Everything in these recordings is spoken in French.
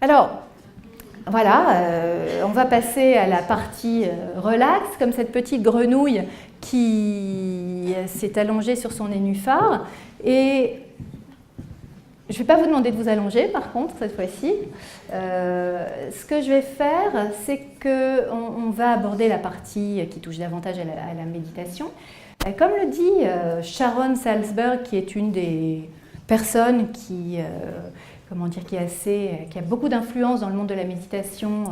Alors, voilà, on va passer à la partie relax, comme cette petite grenouille qui s'est allongée sur son nénuphar. Et je ne vais pas vous demander de vous allonger, par contre, cette fois-ci. Ce que je vais faire, c'est qu'on va aborder la partie qui touche davantage à la méditation. Comme le dit Sharon Salzberg, qui est une des personnes qui a beaucoup d'influence dans le monde de la méditation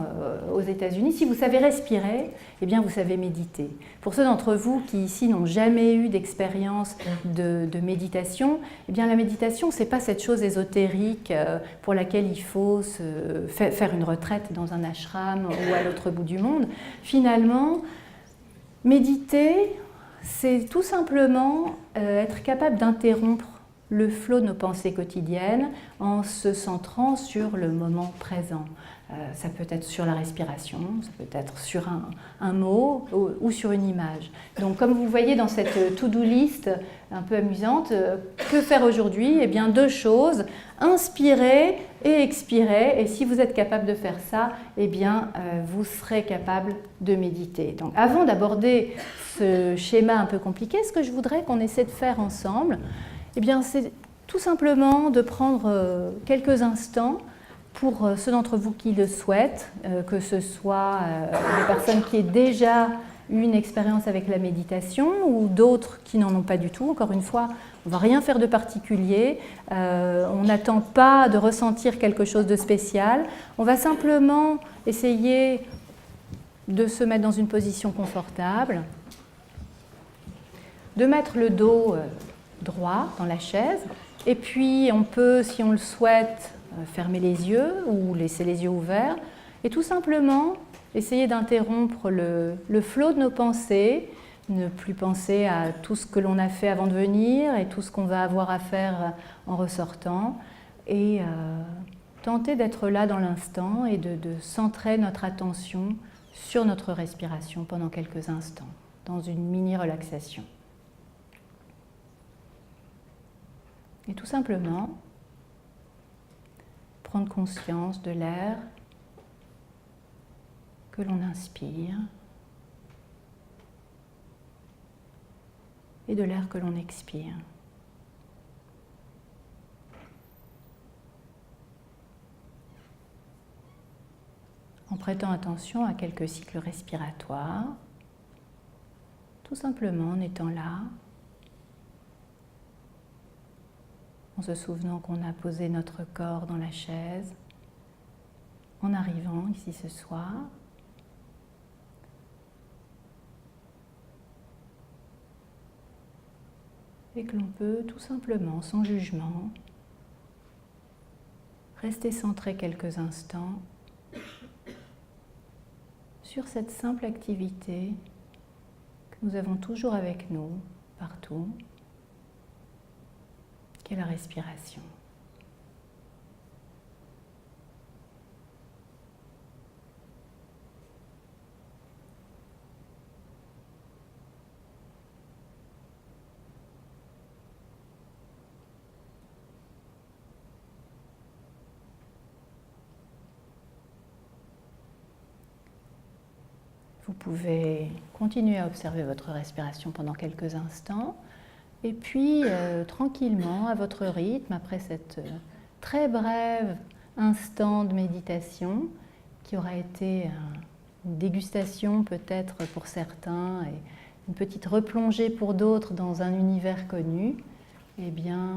aux États-Unis. Si vous savez respirer, eh bien vous savez méditer. Pour ceux d'entre vous qui ici n'ont jamais eu d'expérience de méditation, eh bien la méditation, ce n'est pas cette chose ésotérique pour laquelle il faut faire une retraite dans un ashram ou à l'autre bout du monde. Finalement, méditer, c'est tout simplement être capable d'interrompre le flot de nos pensées quotidiennes en se centrant sur le moment présent. Ça peut être sur la respiration, ça peut être sur un mot ou sur une image. Donc comme vous voyez dans cette to-do list un peu amusante, que faire aujourd'hui? Eh bien 2 choses, inspirer et expirer. Et si vous êtes capable de faire ça, eh bien vous serez capable de méditer. Donc avant d'aborder ce schéma un peu compliqué, ce que je voudrais qu'on essaie de faire ensemble, eh bien, c'est tout simplement de prendre quelques instants pour ceux d'entre vous qui le souhaitent, que ce soit des personnes qui aient déjà eu une expérience avec la méditation ou d'autres qui n'en ont pas du tout. Encore une fois, on ne va rien faire de particulier, on n'attend pas de ressentir quelque chose de spécial. On va simplement essayer de se mettre dans une position confortable, de mettre le dos droit dans la chaise, et puis on peut, si on le souhaite, fermer les yeux ou laisser les yeux ouverts et tout simplement essayer d'interrompre le flot de nos pensées, ne plus penser à tout ce que l'on a fait avant de venir et tout ce qu'on va avoir à faire en ressortant, et tenter d'être là dans l'instant et de centrer notre attention sur notre respiration pendant quelques instants, dans une mini-relaxation. Et tout simplement, prendre conscience de l'air que l'on inspire et de l'air que l'on expire. En prêtant attention à quelques cycles respiratoires, tout simplement en étant là, en se souvenant qu'on a posé notre corps dans la chaise, en arrivant ici ce soir. Et que l'on peut tout simplement, sans jugement, rester centré quelques instants sur cette simple activité que nous avons toujours avec nous, partout, qu'est la respiration. Vous pouvez continuer à observer votre respiration pendant quelques instants. Et puis, tranquillement, à votre rythme, après cette très brève instant de méditation, qui aura été une dégustation peut-être pour certains et une petite replongée pour d'autres dans un univers connu, eh bien,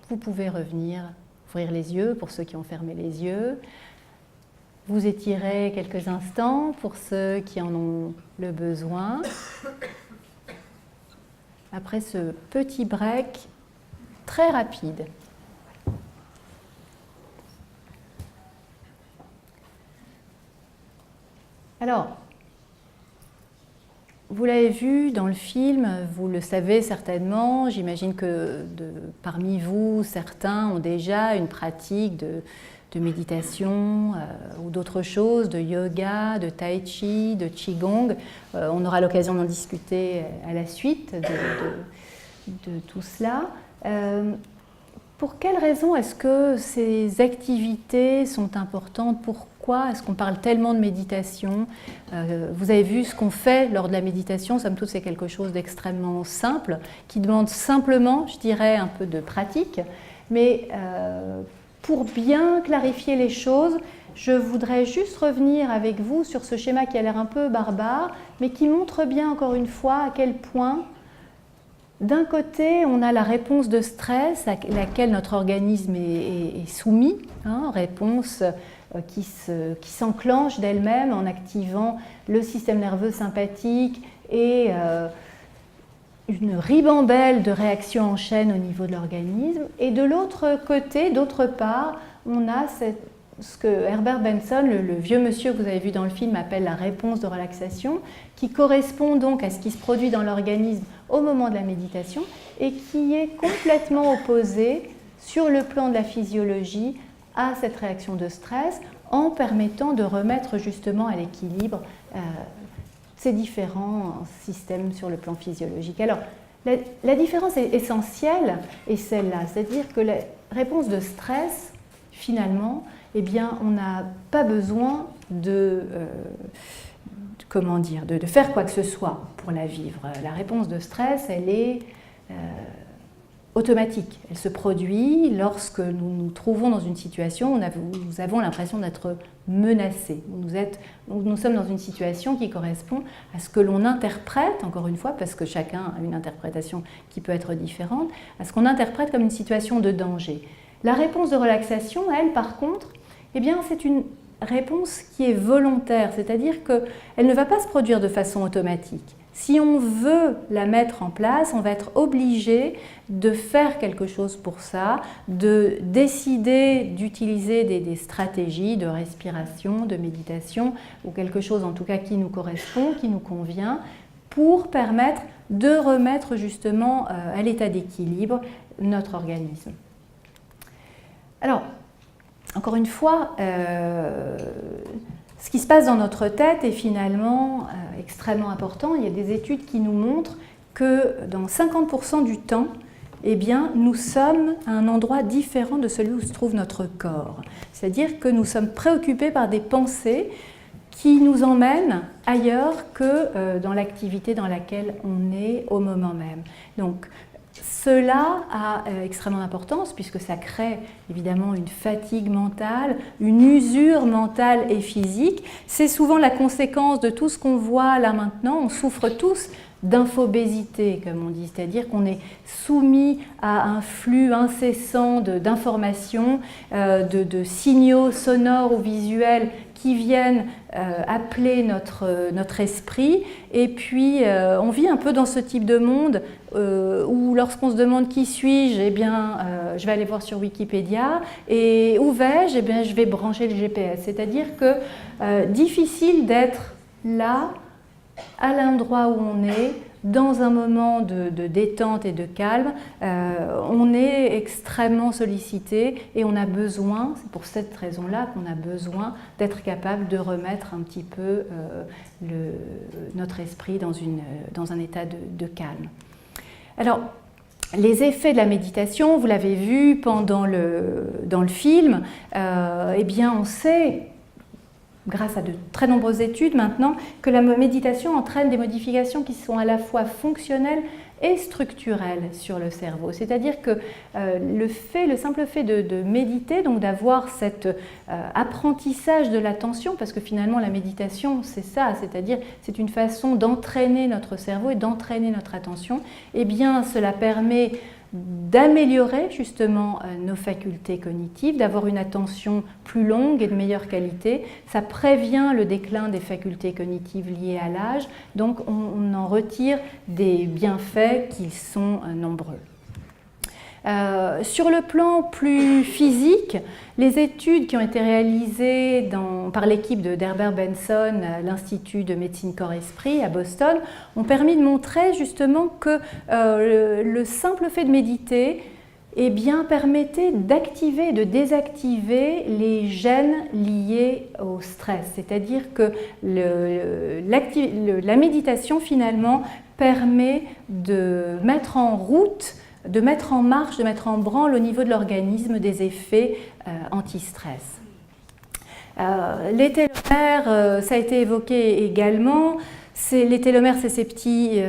vous pouvez revenir, ouvrir les yeux pour ceux qui ont fermé les yeux, vous étirer quelques instants pour ceux qui en ont le besoin. Après ce petit break très rapide. Alors, vous l'avez vu dans le film, vous le savez certainement, j'imagine que parmi vous, certains ont déjà une pratique de méditation ou d'autres choses, de yoga, de tai chi, de qigong. On aura l'occasion d'en discuter à la suite de tout cela. pour quelles raisons est-ce que ces activités sont importantes? Pourquoi est-ce qu'on parle tellement de méditation? Vous avez vu ce qu'on fait lors de la méditation, somme toute c'est quelque chose d'extrêmement simple, qui demande simplement, je dirais, un peu de pratique. Mais pour bien clarifier les choses, je voudrais juste revenir avec vous sur ce schéma qui a l'air un peu barbare, mais qui montre bien encore une fois à quel point, d'un côté, on a la réponse de stress à laquelle notre organisme est soumis, hein, réponse qui s'enclenche d'elle-même en activant le système nerveux sympathique et une ribambelle de réactions en chaîne au niveau de l'organisme. Et de l'autre côté, d'autre part, on a ce que Herbert Benson, le vieux monsieur que vous avez vu dans le film, appelle la réponse de relaxation, qui correspond donc à ce qui se produit dans l'organisme au moment de la méditation et qui est complètement opposé sur le plan de la physiologie à cette réaction de stress en permettant de remettre justement à l'équilibre ces différents systèmes sur le plan physiologique. Alors, la différence est essentielle est celle-là, c'est-à-dire que la réponse de stress, finalement, eh bien, on n'a pas besoin de faire quoi que ce soit pour la vivre. La réponse de stress, elle est automatique. Elle se produit lorsque nous nous trouvons dans une situation où nous avons l'impression d'être menacés. Nous sommes dans une situation qui correspond à ce que l'on interprète, encore une fois, parce que chacun a une interprétation qui peut être différente, à ce qu'on interprète comme une situation de danger. La réponse de relaxation, elle, par contre, eh bien, c'est une réponse qui est volontaire, c'est-à-dire qu'elle ne va pas se produire de façon automatique. Si on veut la mettre en place, on va être obligé de faire quelque chose pour ça, de décider d'utiliser des stratégies de respiration, de méditation, ou quelque chose en tout cas qui nous correspond, qui nous convient, pour permettre de remettre justement à l'état d'équilibre notre organisme. Alors, encore une fois, ce qui se passe dans notre tête est finalement extrêmement important. Il y a des études qui nous montrent que dans 50% du temps, eh bien, nous sommes à un endroit différent de celui où se trouve notre corps. C'est-à-dire que nous sommes préoccupés par des pensées qui nous emmènent ailleurs que dans l'activité dans laquelle on est au moment même. Donc, cela a extrêmement d'importance puisque ça crée évidemment une fatigue mentale, une usure mentale et physique. C'est souvent la conséquence de tout ce qu'on voit là maintenant. On souffre tous d'infobésité, comme on dit, c'est-à-dire qu'on est soumis à un flux incessant d'informations, de signaux sonores ou visuels qui viennent appeler notre esprit. Et puis, on vit un peu dans ce type de monde où lorsqu'on se demande qui suis-je, eh bien, je vais aller voir sur Wikipédia. Et où vais-je? Eh bien, je vais brancher le GPS. C'est-à-dire que difficile d'être là, à l'endroit où on est, dans un moment de détente et de calme, on est extrêmement sollicité et on a besoin, c'est pour cette raison-là qu'on a besoin d'être capable de remettre un petit peu notre esprit dans un état de calme. Alors, les effets de la méditation, vous l'avez vu dans le film, eh bien on sait, grâce à de très nombreuses études maintenant, que la méditation entraîne des modifications qui sont à la fois fonctionnelles et structurelles sur le cerveau. C'est-à-dire que le simple fait de méditer, donc d'avoir cet apprentissage de l'attention, parce que finalement la méditation c'est ça, c'est-à-dire c'est une façon d'entraîner notre cerveau et d'entraîner notre attention, eh bien cela permet d'améliorer justement nos facultés cognitives, d'avoir une attention plus longue et de meilleure qualité. Ça prévient le déclin des facultés cognitives liées à l'âge, donc on en retire des bienfaits qui sont nombreux. Sur le plan plus physique, les études qui ont été réalisées par l'équipe d'Herbert Benson à l'Institut de médecine corps-esprit à Boston ont permis de montrer justement que le simple fait de méditer eh bien, permettait d'activer et de désactiver les gènes liés au stress. C'est-à-dire que la méditation finalement permet de mettre en route de mettre en marche, de mettre en branle au niveau de l'organisme des effets anti-stress. Les télomères, ça a été évoqué également. Les télomères, c'est ces petits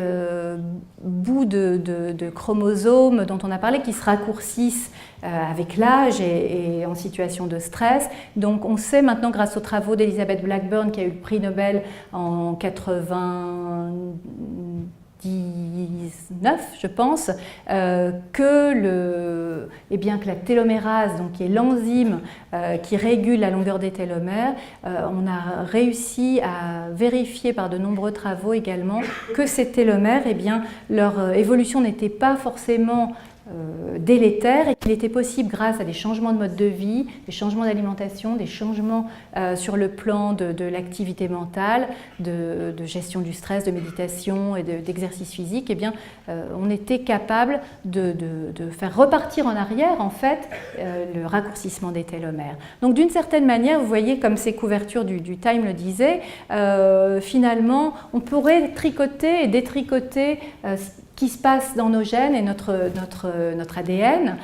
bouts de chromosomes dont on a parlé qui se raccourcissent avec l'âge et en situation de stress. Donc on sait maintenant, grâce aux travaux d'Elizabeth Blackburn, qui a eu le prix Nobel en 19 je pense, que la télomérase, donc, qui est l'enzyme qui régule la longueur des télomères, on a réussi à vérifier par de nombreux travaux également que ces télomères, leur évolution n'était pas forcément délétère et qu'il était possible, grâce à des changements de mode de vie, des changements d'alimentation, des changements sur le plan de l'activité mentale, de gestion du stress, de méditation et d'exercice physique, on était capable de faire repartir en arrière en fait le raccourcissement des télomères. Donc d'une certaine manière, vous voyez, comme ces couvertures du Time le disaient, finalement on pourrait tricoter et détricoter qui se passe dans nos gènes et notre ADN.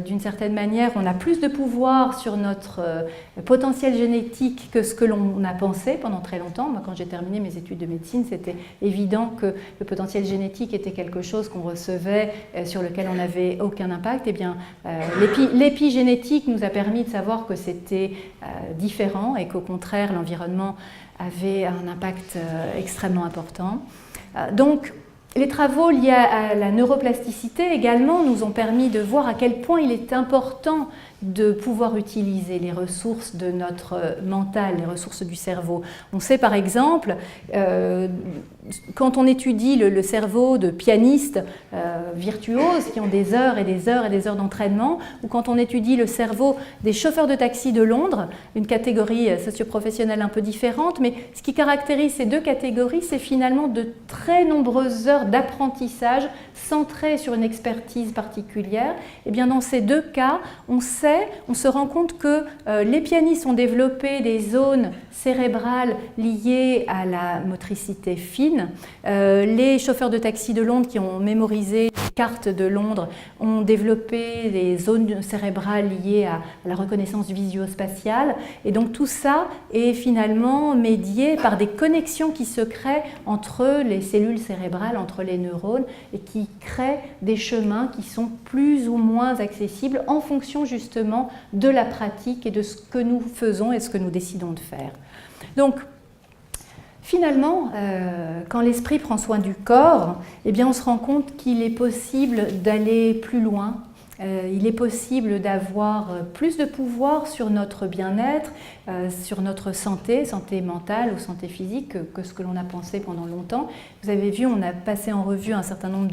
D'une certaine manière, on a plus de pouvoir sur notre potentiel génétique que ce que l'on a pensé pendant très longtemps. Moi, quand j'ai terminé mes études de médecine, c'était évident que le potentiel génétique était quelque chose qu'on recevait, sur lequel on n'avait aucun impact. L'épigénétique nous a permis de savoir que c'était différent et qu'au contraire, l'environnement avait un impact extrêmement important. Donc, les travaux liés à la neuroplasticité également nous ont permis de voir à quel point il est important de pouvoir utiliser les ressources de notre mental, les ressources du cerveau. On sait par exemple, quand on étudie le cerveau de pianistes virtuoses qui ont des heures et des heures et des heures d'entraînement, ou quand on étudie le cerveau des chauffeurs de taxi de Londres, une catégorie socio-professionnelle un peu différente, mais ce qui caractérise ces deux catégories, c'est finalement de très nombreuses heures d'apprentissage centrées sur une expertise particulière. Et bien dans ces deux cas, on se rend compte que les pianistes ont développé des zones cérébrales liées à la motricité fine. Les chauffeurs de taxi de Londres qui ont mémorisé les cartes de Londres ont développé des zones cérébrales liées à la reconnaissance visuospatiale. Et donc tout ça est finalement médié par des connexions qui se créent entre les cellules cérébrales, entre les neurones, et qui créent des chemins qui sont plus ou moins accessibles en fonction justement de la pratique et de ce que nous faisons et ce que nous décidons de faire. Donc, finalement, quand l'esprit prend soin du corps, on se rend compte qu'il est possible d'aller plus loin. Il est possible d'avoir plus de pouvoir sur notre bien-être, sur notre santé mentale ou santé physique que ce que l'on a pensé pendant longtemps. Vous avez vu, on a passé en revue un certain nombre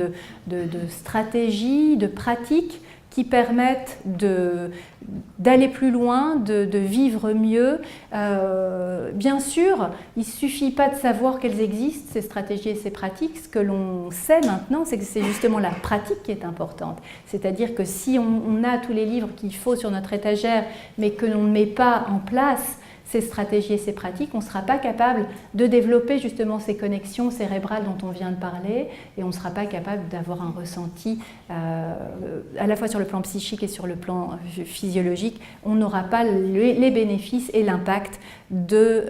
de stratégies, de pratiques qui permettent d'aller plus loin, de vivre mieux. Bien sûr, il ne suffit pas de savoir qu'elles existent, ces stratégies et ces pratiques. Ce que l'on sait maintenant, c'est que c'est justement la pratique qui est importante. C'est-à-dire que si on a tous les livres qu'il faut sur notre étagère, mais que l'on ne met pas en place ces stratégies et ces pratiques, on ne sera pas capable de développer justement ces connexions cérébrales dont on vient de parler, et on ne sera pas capable d'avoir un ressenti à la fois sur le plan psychique et sur le plan physiologique. On n'aura pas les bénéfices et l'impact de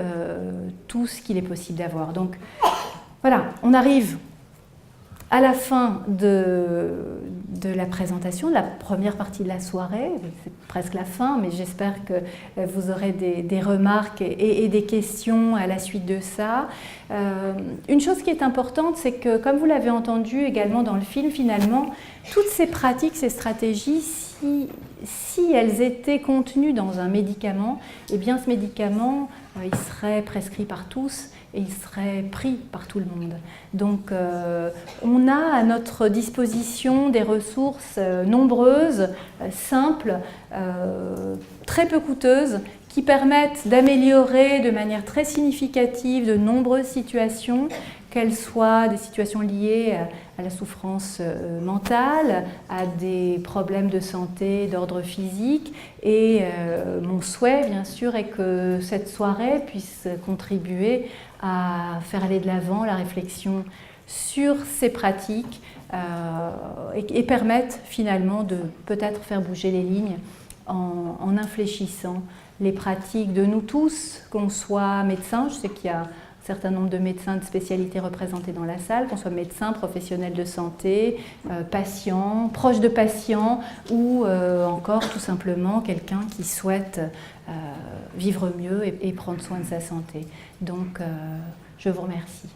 tout ce qu'il est possible d'avoir. Donc voilà, on arrive à la fin de la présentation, de la première partie de la soirée. C'est presque la fin, mais j'espère que vous aurez des remarques et des questions à la suite de ça. Une chose qui est importante, c'est que, comme vous l'avez entendu également dans le film, finalement, toutes ces pratiques, ces stratégies, si elles étaient contenues dans un médicament, eh bien ce médicament, il serait prescrit par tous et il serait pris par tout le monde. Donc on a à notre disposition des ressources nombreuses, simples, très peu coûteuses, qui permettent d'améliorer de manière très significative de nombreuses situations, qu'elles soient des situations liées à la souffrance mentale, à des problèmes de santé d'ordre physique. Et mon souhait, bien sûr, est que cette soirée puisse contribuer à faire aller de l'avant la réflexion sur ces pratiques et permettent finalement de peut-être faire bouger les lignes en infléchissant les pratiques de nous tous, qu'on soit médecin. Je sais qu'il y a un certain nombre de médecins de spécialité représentés dans la salle, qu'on soit médecin, professionnel de santé, patient, proche de patient ou encore tout simplement quelqu'un qui souhaite vivre mieux et prendre soin de sa santé. Donc, je vous remercie.